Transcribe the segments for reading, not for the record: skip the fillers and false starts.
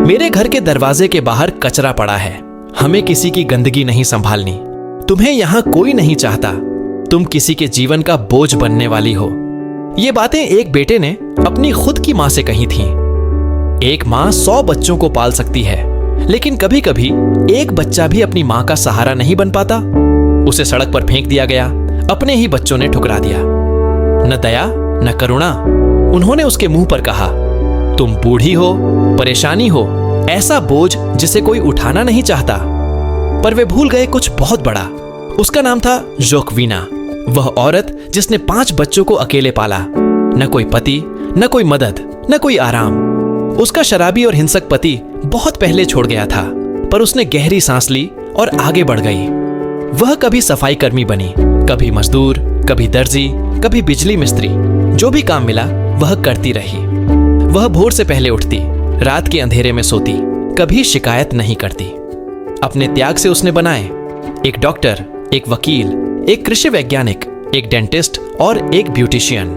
मेरे घर के दरवाजे के बाहर कचरा पड़ा है। हमें किसी की गंदगी नहीं संभालनी। तुम्हें यहां कोई नहीं चाहता। तुम किसी के जीवन का बोझ बनने वाली हो। ये बातें एक बेटे ने अपनी खुद की मां से कही थीं। एक मां 100 बच्चों को पाल सकती है, लेकिन कभी कभी एक बच्चा भी अपनी मां का सहारा नहीं बन पाता। उसे सड़क पर फेंक दिया गया। अपने ही बच्चों ने ठुकरा दिया। न दया न करुणा। उन्होंने उसके मुंह पर कहा, तुम बूढ़ी हो, परेशानी हो, ऐसा बोझ जिसे कोई उठाना नहीं चाहता। पर वे भूल गए कुछ बहुत बड़ा। उसका नाम था जोक्विना। वह औरत जिसने 5 बच्चों को अकेले पाला। न कोई पति, न कोई मदद, न कोई आराम। उसका शराबी और हिंसक पति बहुत पहले छोड़ गया था, पर उसने गहरी सांस ली और आगे बढ़ गई। वह कभी सफाई कर्मी बनी, कभी मजदूर, कभी दर्जी, कभी बिजली मिस्त्री। जो भी काम मिला वह करती रही। वह भोर से पहले उठती, रात के अंधेरे में सोती, कभी शिकायत नहीं करती। अपने त्याग से उसने बनाए एक डॉक्टर, एक वकील, एक कृषि वैज्ञानिक, एक डेंटिस्ट और एक ब्यूटिशियन।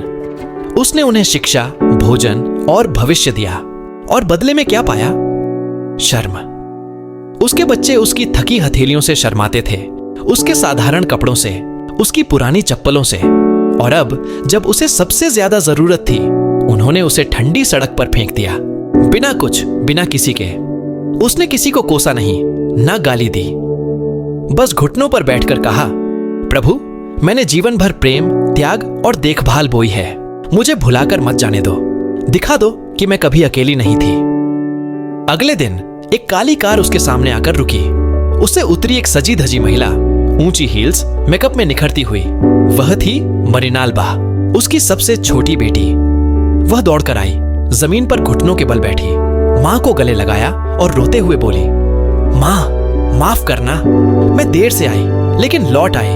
उसने उन्हें शिक्षा, भोजन और भविष्य दिया। और बदले में क्या पाया? शर्म। उसके बच्चे उसकी थकी हथेलियों से शर्माते थे, उसके साधारण कपड़ों से, उसकी पुरानी चप्पलों से। और अब जब उसे सबसे ज्यादा जरूरत थी, उन्होंने उसे ठंडी सड़क पर फेंक दिया, बिना कुछ, बिना किसी के। उसने किसी को कोसा नहीं, ना गाली दी। बस घुटनों पर बैठकर कहा, प्रभु, मैंने जीवन भर प्रेम, त्याग और देखभाल बोई है। मुझे भुलाकर मत जाने दो। दिखा दो कि मैं कभी अकेली नहीं थी। अगले दिन एक काली कार उसके सामने आकर रुकी। उससे उतरी एक सजी धजी महिला, ऊंची हील्स, मेकअप में निखरती हुई। वह थी मरिनाल्बा, उसकी सबसे छोटी बेटी। वह दौड़कर आई, जमीन पर घुटनों के बल बैठी, मां को गले लगाया और रोते हुए बोली, मां, माफ करना, मैं देर से आई, लेकिन लौट आई।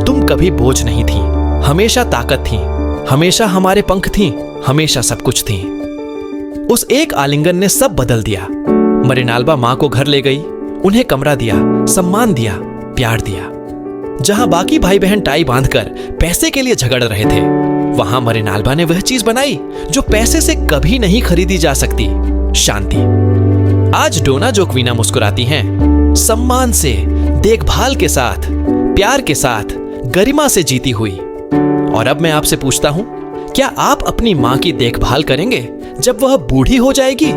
तुम कभी बोझ नहीं थी, हमेशा ताकत थी, हमेशा हमारे पंख थी, हमेशा सब कुछ थी। उस एक आलिंगन ने सब बदल दिया। मरिनाल्बा मां को घर ले गई, उन्हें कमरा दिया, सम्मान दिया, प्यार दिया। जहां बाकी भाई बहन टाई बांधकर पैसे के लिए झगड़ रहे थे, वहां मरिनाल्बा ने वह चीज बनाई जो पैसे से कभी नहीं खरीदी जा सकती, शांति। आज डोना जोक्विना मुस्कुराती हैं, सम्मान से, देखभाल के साथ, प्यार के साथ, गरिमा से जीती हुई। और अब मैं आपसे पूछता हूं, क्या आप अपनी मां की देखभाल करेंगे जब वह बूढ़ी हो जाएगी?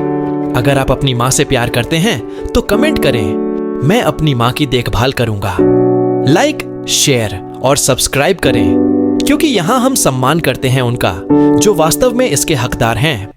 अगर आप अपनी मां से प्यार करते हैं तो कमेंट करें, मैं अपनी मां की देखभाल करूंगा। लाइक, शेयर और सब्सक्राइब करें, क्योंकि यहां हम सम्मान करते हैं उनका जो वास्तव में इसके हकदार हैं।